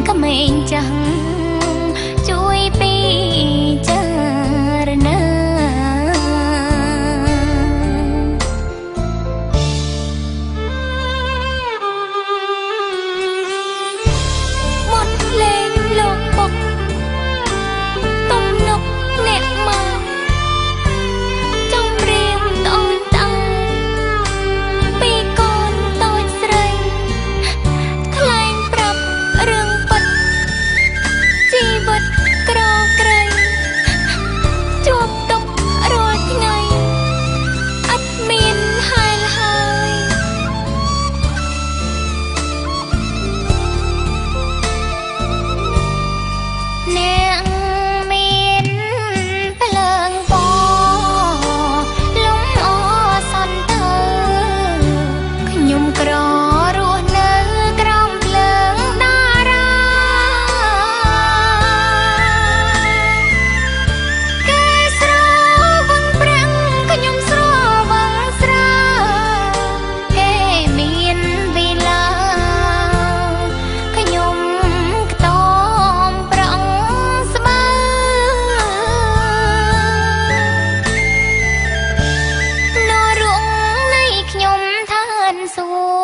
ក្មេងចាំងជួយពីចារណាមុនលេងលោកពុកទំនុកអ្នកមកចំរៀមតូនតើពីកូនតូចស្រីថ្លែងប្រាប់រឿងពិតជីវិតក្រក្រៃជួបទុករាល់ថ្ងៃអត់មានហាលហើយអ្នកមានភ្លើងពណ៌លំអសន្ទៅខ្ញុំក្ររស់នៅក្រោមភ្លើងតារាគេស្រវឹងប្រាំងខ្ញុំស្រវឹងស្រាគេមានវិឡាខ្ញុំខ្ទមប្រងស្បើនរងនៃខ្ញុំឋានសួគ៌